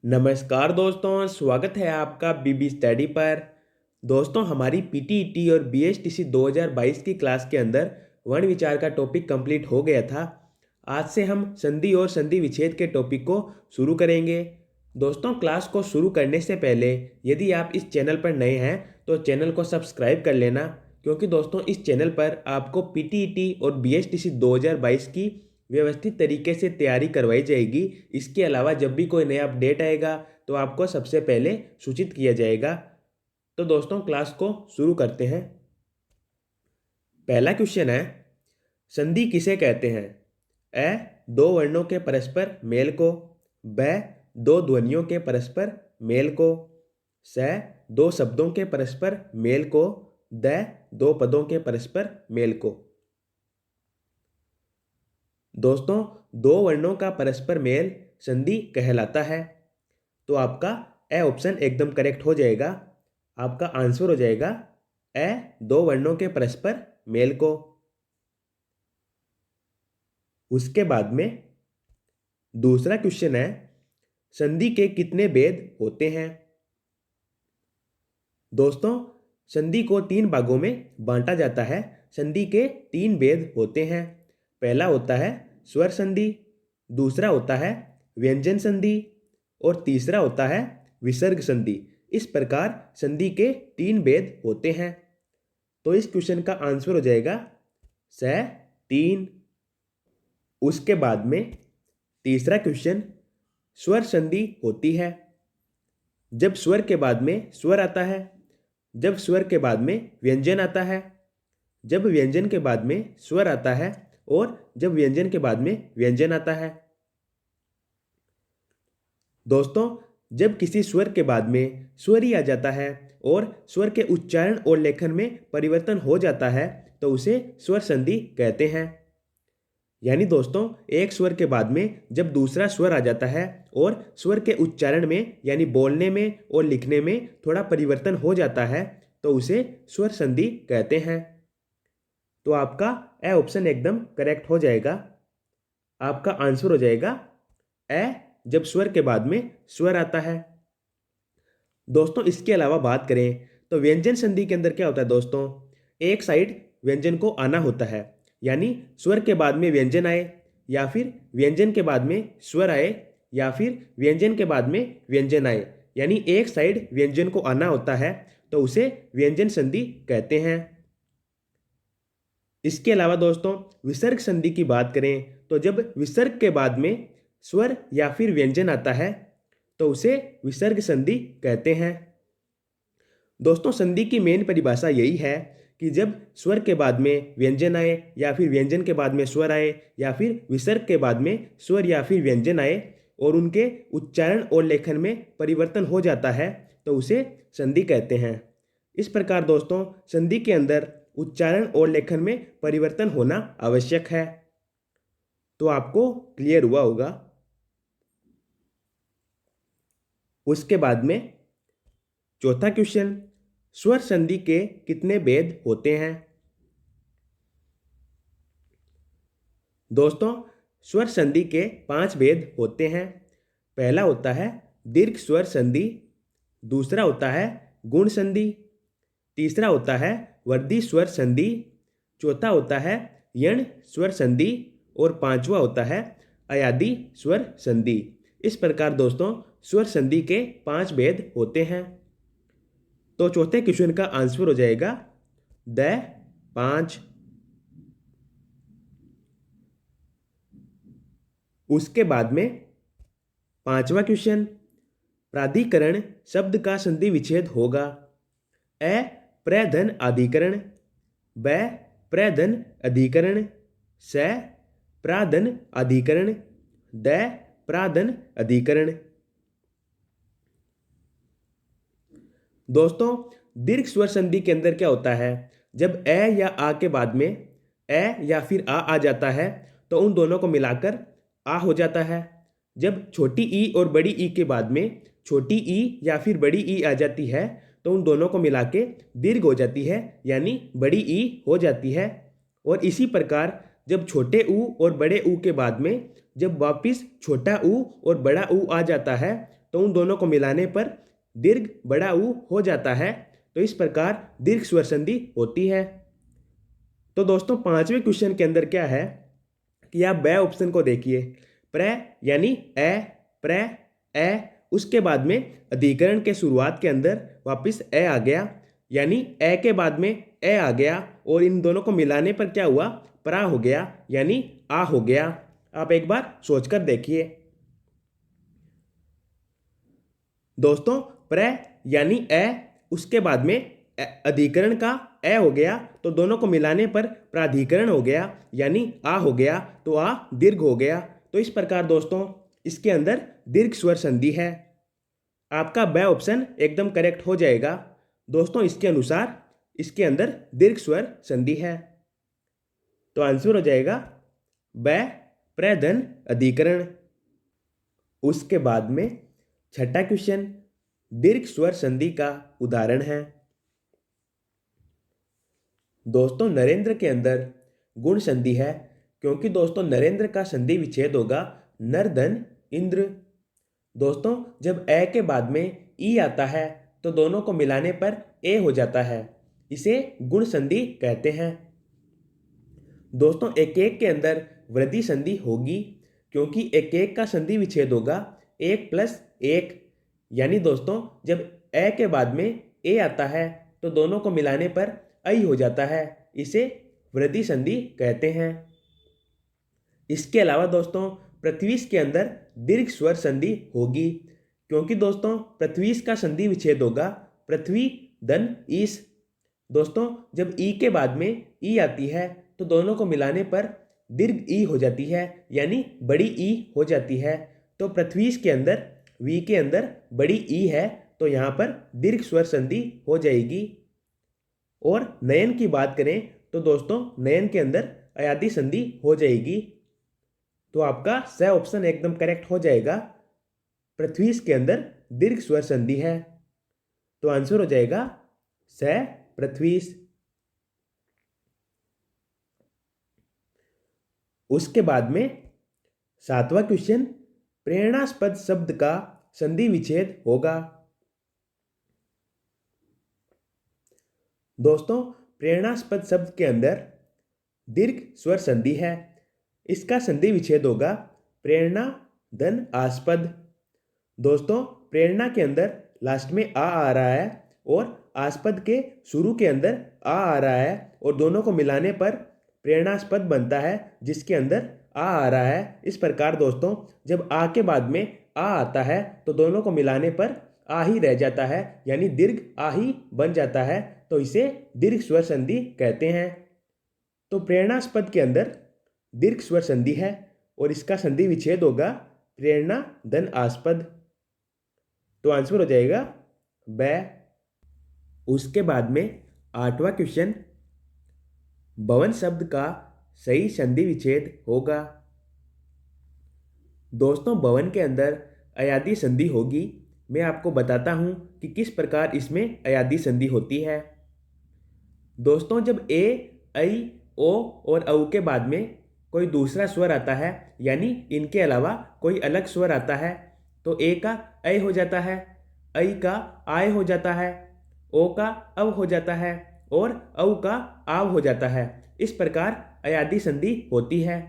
नमस्कार दोस्तों, स्वागत है आपका बीबी स्टडी पर। दोस्तों, हमारी पीटीईटी और बीएसटीसी 2022 की क्लास के अंदर वर्ण विचार का टॉपिक कंप्लीट हो गया था। आज से हम संधि और संधि विच्छेद के टॉपिक को शुरू करेंगे। दोस्तों, क्लास को शुरू करने से पहले यदि आप इस चैनल पर नए हैं तो चैनल को सब्सक्राइब कर लेना, क्योंकि दोस्तों इस चैनल पर आपको पीटीईटी और बीएसटीसी 2022 की व्यवस्थित तरीके से तैयारी करवाई जाएगी। इसके अलावा जब भी कोई नया अपडेट आएगा तो आपको सबसे पहले सूचित किया जाएगा। तो दोस्तों, क्लास को शुरू करते हैं। पहला क्वेश्चन है, संधि किसे कहते हैं? दो वर्णों के परस्पर मेल को। ब, दो ध्वनियों के परस्पर मेल को। स, दो शब्दों के परस्पर मेल को। द, दो पदों के परस्पर मेल को। दोस्तों, दो वर्णों का परस्पर मेल संधि कहलाता है। तो आपका ए ऑप्शन एकदम करेक्ट हो जाएगा। आपका आंसर हो जाएगा दो वर्णों के परस्पर मेल को। उसके बाद में दूसरा क्वेश्चन है, संधि के कितने भेद होते हैं? दोस्तों, संधि को तीन भागों में बांटा जाता है। संधि के तीन भेद होते हैं। पहला होता है स्वर संधि, दूसरा होता है व्यंजन संधि और तीसरा होता है विसर्ग संधि। इस प्रकार संधि के तीन भेद होते हैं। तो इस क्वेश्चन का आंसर हो जाएगा स, तीन। उसके बाद में तीसरा क्वेश्चन, स्वर संधि होती है जब स्वर के बाद में स्वर आता है, जब स्वर के बाद में व्यंजन आता है, जब व्यंजन के बाद में स्वर आता है और जब व्यंजन के बाद में व्यंजन आता है। दोस्तों, जब किसी स्वर के बाद में स्वर ही आ जाता है और स्वर के उच्चारण और लेखन में परिवर्तन हो जाता है तो उसे स्वर संधि कहते हैं। यानी दोस्तों, एक स्वर के बाद में जब दूसरा स्वर आ जाता है और स्वर के उच्चारण में यानी बोलने में और लिखने में थोड़ा परिवर्तन हो जाता है तो उसे स्वर संधि कहते हैं। तो आपका ए ऑप्शन एकदम करेक्ट हो जाएगा। आपका आंसर हो जाएगा जब स्वर के बाद में स्वर आता है। दोस्तों, इसके अलावा बात करें तो व्यंजन संधि के अंदर क्या होता है दोस्तों, एक साइड व्यंजन को आना होता है। यानी स्वर के बाद में व्यंजन आए या फिर व्यंजन के बाद में स्वर आए या फिर व्यंजन के बाद में व्यंजन आए, यानी एक साइड व्यंजन को आना होता है तो उसे व्यंजन संधि कहते हैं। इसके अलावा दोस्तों, विसर्ग संधि की बात करें तो जब विसर्ग के बाद में स्वर या फिर व्यंजन आता है तो उसे विसर्ग संधि कहते हैं। दोस्तों, संधि की मेन परिभाषा यही है कि जब स्वर के बाद में व्यंजन आए या फिर व्यंजन के बाद में स्वर आए या फिर विसर्ग के बाद में स्वर या फिर व्यंजन आए और उनके उच्चारण और लेखन में परिवर्तन हो जाता है तो उसे संधि कहते हैं। इस प्रकार दोस्तों, संधि के अंदर उच्चारण और लेखन में परिवर्तन होना आवश्यक है। तो आपको क्लियर हुआ होगा। उसके बाद में चौथा क्वेश्चन, स्वर संधि के कितने भेद होते हैं? दोस्तों, स्वर संधि के 5 भेद होते हैं। पहला होता है दीर्घ स्वर संधि, दूसरा होता है गुण संधि, तीसरा होता है वर्धी स्वर संधि, चौथा होता है यण स्वर संधि और पांचवा होता है अयादी स्वर संधि। इस प्रकार दोस्तों, स्वर संधि के 5 भेद होते हैं। तो चौथे क्वेश्चन का आंसर हो जाएगा द 5। उसके बाद में पांचवा क्वेश्चन, प्राधिकरण शब्द का संधि विच्छेद होगा। प्रधन अधिकरण, ब प्रधन अधिकरण, स प्राधन अधिकरण, द प्राधन अधिकरण। दोस्तों, दीर्घ स्वर संधि के अंदर क्या होता है, जब या आ के बाद में या फिर आ जाता है तो उन दोनों को मिलाकर आ हो जाता है। जब छोटी ई और बड़ी ई के बाद में छोटी ई या फिर बड़ी ई आ जाती है तो उन दोनों को मिला के दीर्घ हो जाती है, यानी बड़ी ई हो जाती है। और इसी प्रकार जब छोटे ऊ और बड़े ऊ के बाद में जब वापिस छोटा ऊ और बड़ा ऊ आ जाता है तो उन दोनों को मिलाने पर दीर्घ बड़ा ऊ हो जाता है। तो इस प्रकार दीर्घ स्वर संधि होती है। तो दोस्तों 5वें क्वेश्चन के अंदर क्या है कि आप ब ऑप्शन को देखिए। प्र यानी ए, प्र, ए, उसके बाद में अधिकरण के शुरुआत के अंदर वापस ए आ गया, यानी ए के बाद में ए आ गया और इन दोनों को मिलाने पर क्या हुआ, प्रा हो गया, यानी आ हो गया। आप एक बार सोचकर देखिए दोस्तों। प्र यानी ए, उसके बाद में अधिकरण का ए हो गया, तो दोनों को मिलाने पर प्राधिकरण हो गया, यानी आ हो गया, तो आ दीर्घ हो गया। तो इस प्रकार दोस्तों इसके अंदर दीर्घ स्वर संधि है। आपका ब ऑप्शन एकदम करेक्ट हो जाएगा दोस्तों। इसके अनुसार इसके अंदर दीर्घ स्वर संधि है। तो आंसर हो जाएगा ब, प्रधन अधिकरण। उसके बाद में छठा क्वेश्चन दीर्घ स्वर संधि का उदाहरण है। दोस्तों नरेंद्र के अंदर गुण संधि है, क्योंकि दोस्तों नरेंद्र का संधि विच्छेद होगा नरधन इंद्र। दोस्तों जब ए के बाद में ई आता है तो दोनों को मिलाने पर ए हो जाता है, इसे गुण संधि कहते हैं। दोस्तों एक एक के अंदर वृद्धि संधि होगी, क्योंकि एक एक का संधि विच्छेद होगा 1+1, यानी दोस्तों जब ए के बाद में ए आता है तो दोनों को मिलाने पर ऐ हो जाता है, इसे वृद्धि संधि कहते हैं। इसके अलावा दोस्तों पृथ्वीश के अंदर दीर्घ स्वर संधि होगी, क्योंकि दोस्तों पृथ्वीश का संधि विच्छेद होगा पृथ्वी धन ईश। दोस्तों जब ई के बाद में ई आती है तो दोनों को मिलाने पर दीर्घ ई हो जाती है, यानी बड़ी ई हो जाती है। तो पृथ्वीश के अंदर वी के अंदर बड़ी ई है, तो यहाँ पर दीर्घ स्वर संधि हो जाएगी। और नयन की बात करें तो दोस्तों नयन के अंदर अयादी संधि हो जाएगी। तो आपका स ऑप्शन एकदम करेक्ट हो जाएगा। पृथ्वीश के अंदर दीर्घ स्वर संधि है, तो आंसर हो जाएगा स पृथ्वीश। उसके बाद में 7वां क्वेश्चन प्रेरणास्पद शब्द का संधि विच्छेद होगा। दोस्तों प्रेरणास्पद शब्द के अंदर दीर्घ स्वर संधि है, इसका संधि विच्छेद होगा प्रेरणा धन आस्पद। दोस्तों प्रेरणा के अंदर लास्ट में आ रहा है और आस्पद के शुरू के अंदर आ रहा है, और दोनों को मिलाने पर प्रेरणास्पद बनता है जिसके अंदर आ रहा है। इस प्रकार दोस्तों जब आ के बाद में आ आता है तो दोनों को मिलाने पर आ ही रह जाता है, यानी दीर्घ आ ही बन जाता है, तो इसे दीर्घ स्वर संधि कहते हैं। तो प्रेरणास्पद के अंदर दीर्घ स्वर संधि है और इसका संधि विच्छेद होगा प्रेरणा धन आस्पद। तो आंसर हो जाएगा ब। उसके बाद में 8वां क्वेश्चन भवन शब्द का सही संधि विच्छेद होगा। दोस्तों भवन के अंदर अयादी संधि होगी। मैं आपको बताता हूं कि किस प्रकार इसमें अयादी संधि होती है। दोस्तों जब ए, ऐ, ओ और औ के बाद में कोई दूसरा स्वर आता है, यानी इनके अलावा कोई अलग स्वर आता है, तो ए का ऐ हो जाता है, ऐ का आय हो जाता है, ओ का अव हो जाता है और औ का आव हो जाता है। इस प्रकार अयादी संधि होती है।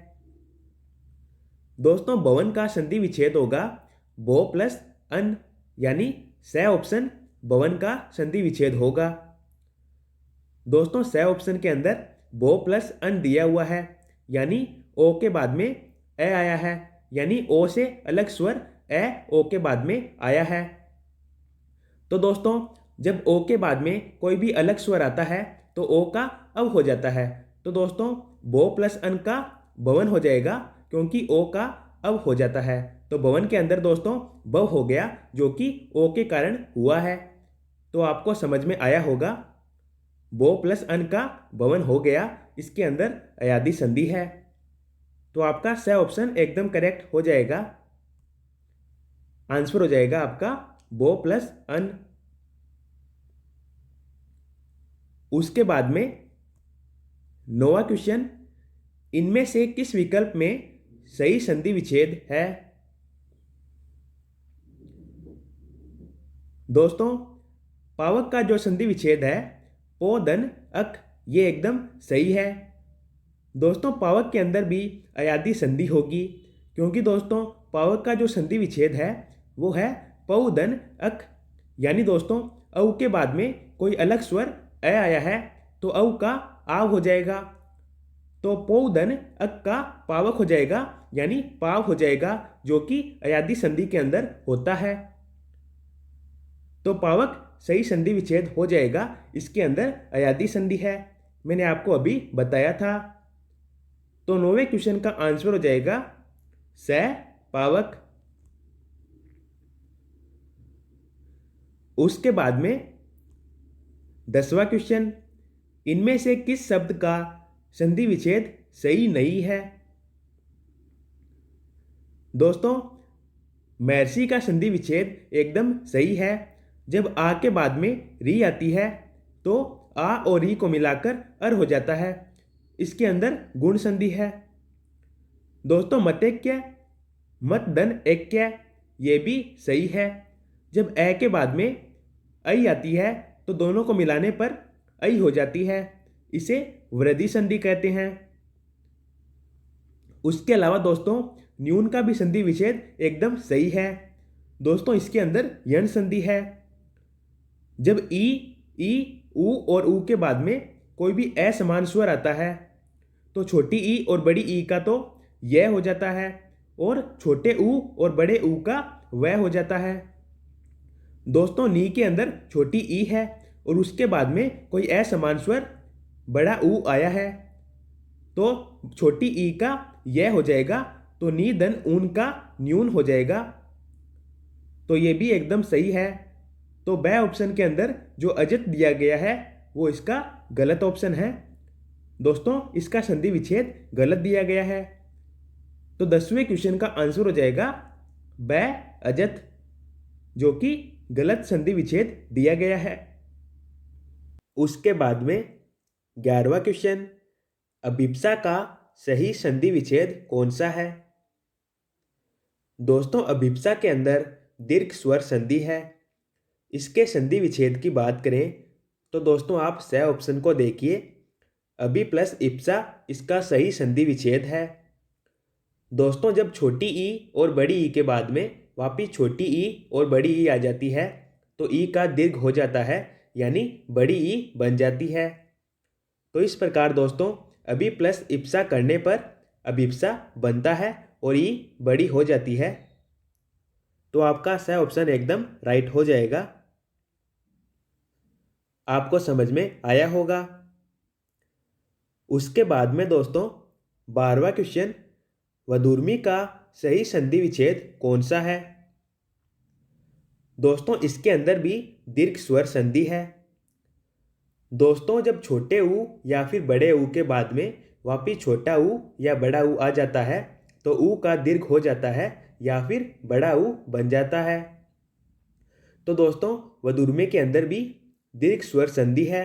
दोस्तों भवन का संधि विच्छेद होगा भो प्लस अन, यानी स ऑप्शन भवन का संधि विच्छेद होगा। दोस्तों स ऑप्शन के अंदर भो प्लस अन दिया हुआ है, यानी ओ के बाद में ए आया है, यानी ओ से अलग स्वर ए ओ के बाद में आया है। तो दोस्तों जब ओ के बाद में कोई भी अलग स्वर आता है तो ओ का अव हो जाता है। तो दोस्तों भो प्लस अन का भवन हो जाएगा, क्योंकि ओ का अव हो जाता है। तो भवन के अंदर दोस्तों भव हो गया, जो कि ओ के कारण हुआ है। तो आपको समझ में आया होगा, भो प्लस अन का भवन हो गया, इसके अंदर अयादी संधि है। तो आपका स ऑप्शन एकदम करेक्ट हो जाएगा। आंसर हो जाएगा आपका भो प्लस अन। उसके बाद में 9वां क्वेश्चन इनमें से किस विकल्प में सही संधि विच्छेद है। दोस्तों, पावक का जो संधि विच्छेद है पो धन अक, ये एकदम सही है। दोस्तों, पावक के अंदर भी अयादी संधि होगी, क्योंकि दोस्तों पावक का जो संधि विच्छेद है वो है पौ धन अक। यानी दोस्तों औ के बाद में कोई अलग स्वर अ आया है तो औ का आव हो जाएगा, तो पौ धन अक का पावक हो जाएगा, यानी पाव हो जाएगा, जो कि अयादी संधि के अंदर होता है। तो पावक सही संधि विच्छेद हो जाएगा, इसके अंदर अयादी संधि है, मैंने आपको अभी बताया था। तो 9वें क्वेश्चन का आंसर हो जाएगा स पावक। उसके बाद में 10वां क्वेश्चन, इनमें से किस शब्द का संधि विच्छेद सही नहीं है? दोस्तों, महर्षि का संधि विच्छेद एकदम सही है। जब आ के बाद में री आती है तो आ और री को मिलाकर अर हो जाता है, इसके अंदर गुण संधि है। दोस्तों, मतेक्य मत धन ऐक्य, ये भी सही है। जब ए के बाद में ऐ आती है तो दोनों को मिलाने पर ऐ हो जाती है, इसे वृद्धि संधि कहते हैं। उसके अलावा दोस्तों न्यून का भी संधि विच्छेद एकदम सही है। दोस्तों, इसके अंदर यण संधि है। जब ई, ऊ और ऊ के बाद में कोई भी असमान स्वर आता है तो छोटी ई और बड़ी ई का तो यह हो जाता है और छोटे ऊ और बड़े ऊ का वह हो जाता है। दोस्तों, नी के अंदर छोटी ई है और उसके बाद में कोई असमान स्वर बड़ा ऊ आया है तो छोटी ई का यह हो जाएगा, तो नी धन ऊन का न्यून हो जाएगा। तो ये भी एकदम सही है। तो ब ऑप्शन के अंदर जो अजत दिया गया है वो इसका गलत ऑप्शन है। दोस्तों, इसका संधि विच्छेद गलत दिया गया है। तो 10वें क्वेश्चन का आंसर हो जाएगा ब अजत, जो कि गलत संधि विच्छेद दिया गया है। उसके बाद में 11वां क्वेश्चन, अभिप्सा का सही संधि विच्छेद कौन सा है? दोस्तों, अभिप्सा के अंदर दीर्घ स्वर संधि है। इसके संधि विच्छेद की बात करें तो दोस्तों आप स ऑप्शन को देखिए, अभि प्लस इप्सा इसका सही संधि विच्छेद है। दोस्तों, जब छोटी ई और बड़ी ई के बाद में वापिस छोटी ई और बड़ी ई आ जाती है तो ई का दीर्घ हो जाता है, यानी बड़ी ई बन जाती है। तो इस प्रकार दोस्तों अभि प्लस इप्सा करने पर अभिप्सा बनता है और ई बड़ी हो जाती है। तो आपका स ऑप्शन एकदम राइट हो जाएगा। आपको समझ में आया होगा। उसके बाद में दोस्तों 12वां क्वेश्चन, वधुर्मी का सही संधि विच्छेद कौन सा है? दोस्तों, इसके अंदर भी दीर्घ स्वर संधि है। दोस्तों, जब छोटे ऊ या फिर बड़े ऊ के बाद में वापिस छोटा ऊ या बड़ा ऊ आ जाता है तो ऊ का दीर्घ हो जाता है या फिर बड़ा ऊ बन जाता है। तो दोस्तों वधुर्मे के अंदर भी दीर्घ स्वर संधि है।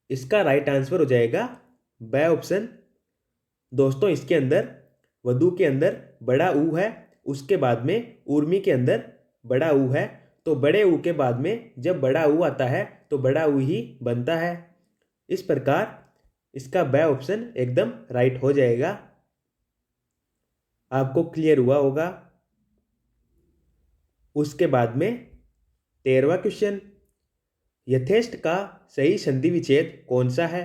इसका राइट आंसर हो जाएगा ब ऑप्शन। दोस्तों, इसके अंदर वधु के अंदर बड़ा ऊ है, उसके बाद में उर्मी के अंदर बड़ा ऊ है, तो बड़े ऊ के बाद में जब बड़ा ऊ आता है तो बड़ा ऊ ही बनता है। इस प्रकार इसका ब ऑप्शन एकदम राइट हो जाएगा। आपको क्लियर हुआ होगा। उसके बाद में 13वां क्वेश्चन, यथेष्ट का सही संधि विच्छेद कौन सा है?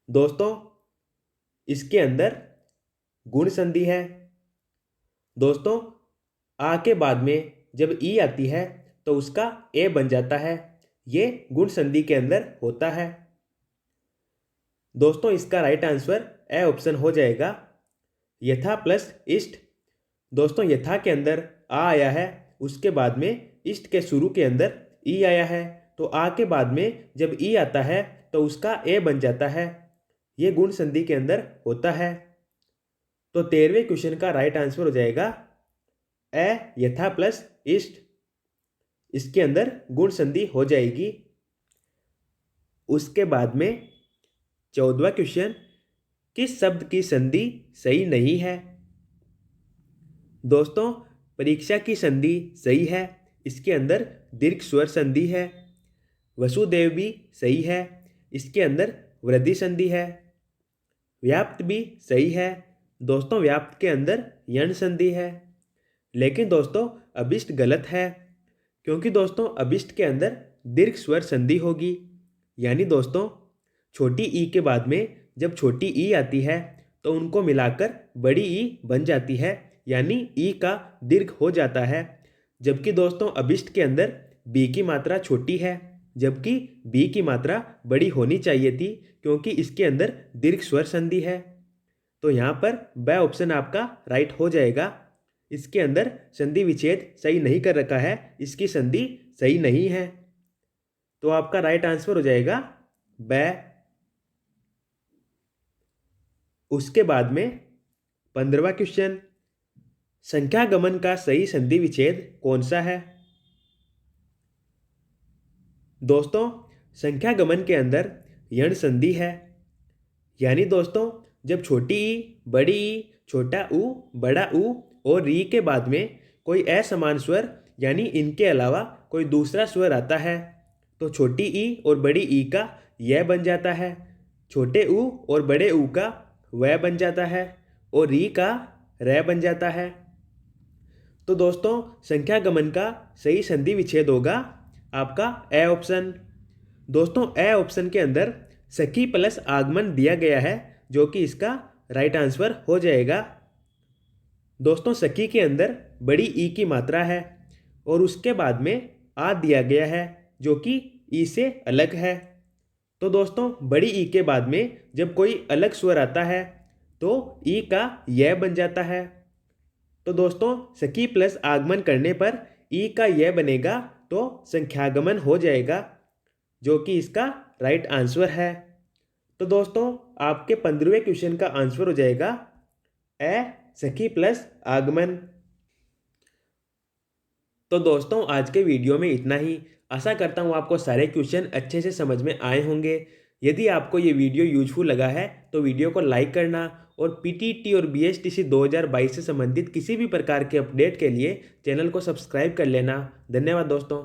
दोस्तों, इसके अंदर गुण संधि है। दोस्तों, आ के बाद में जब ई आती है तो उसका ए बन जाता है, ये गुण संधि के अंदर होता है। दोस्तों, इसका राइट आंसर ए ऑप्शन हो जाएगा, यथा प्लस इष्ट। दोस्तों, यथा के अंदर आ आया है, उसके बाद में इष्ट के शुरू के अंदर ई आया है, तो आ के बाद में जब ई आता है तो उसका ए बन जाता है, ये गुण संधि के अंदर होता है। तो 13वें क्वेश्चन का राइट आंसर हो जाएगा ए यथा प्लस इष्ट, इसके अंदर गुण संधि हो जाएगी। उसके बाद में 14वां क्वेश्चन, किस शब्द की संधि सही नहीं है? दोस्तों, परीक्षा की संधि सही है, इसके अंदर दीर्घ स्वर संधि है। वसुदेव भी सही है, इसके अंदर वृद्धि संधि है। व्याप्त भी सही है दोस्तों, व्याप्त के अंदर यण संधि है। लेकिन दोस्तों अभिष्ट गलत है, क्योंकि दोस्तों अभिष्ट के अंदर दीर्घ स्वर संधि होगी। यानी दोस्तों छोटी ई के बाद में जब छोटी ई आती है तो उनको मिलाकर बड़ी ई बन जाती है, यानी ई का दीर्घ हो जाता है। जबकि दोस्तों अभिष्ट के अंदर बी की मात्रा छोटी है, जबकि बी की मात्रा बड़ी होनी चाहिए थी, क्योंकि इसके अंदर दीर्घ स्वर संधि है। तो यहाँ पर ब ऑप्शन आपका राइट हो जाएगा। इसके अंदर संधि विच्छेद सही नहीं कर रखा है, इसकी संधि सही नहीं है। तो आपका राइट आंसर हो जाएगा ब। उसके बाद में 15वां क्वेश्चन, संख्या गमन का सही संधि विच्छेद कौन सा है? दोस्तों संख्या गमन के अंदर यण संधि है। यानी दोस्तों जब छोटी ई, बड़ी ई, छोटा ऊ, बड़ा ऊ और री के बाद में कोई असमान स्वर यानी इनके अलावा कोई दूसरा स्वर आता है तो छोटी ई और बड़ी ई का य बन जाता है, छोटे ऊ और बड़े ऊ का व बन जाता है और री का र बन जाता है। तो दोस्तों संख्या गमन का सही संधि विच्छेद होगा आपका ए ऑप्शन। दोस्तों ए ऑप्शन के अंदर सखी प्लस आगमन दिया गया है, जो कि इसका राइट आंसर हो जाएगा। दोस्तों सखी के अंदर बड़ी ई की मात्रा है और उसके बाद में आ दिया गया है, जो कि ई से अलग है। तो दोस्तों बड़ी ई के बाद में जब कोई अलग स्वर आता है तो ई का य बन जाता है। तो दोस्तों सखी प्लस आगमन करने पर ई का य बनेगा तो संख्यागमन हो जाएगा, जो कि इसका राइट आंसर है। तो दोस्तों आपके 15वें क्वेश्चन का आंसर हो जाएगा ए सखी प्लस आगमन। तो दोस्तों आज के वीडियो में इतना ही। आशा करता हूँ आपको सारे क्वेश्चन अच्छे से समझ में आए होंगे। यदि आपको ये वीडियो यूजफुल लगा है तो वीडियो को लाइक करना और पीटीटी और बीएसटीसी 2022 से संबंधित किसी भी प्रकार के अपडेट के लिए चैनल को सब्सक्राइब कर लेना। धन्यवाद दोस्तों।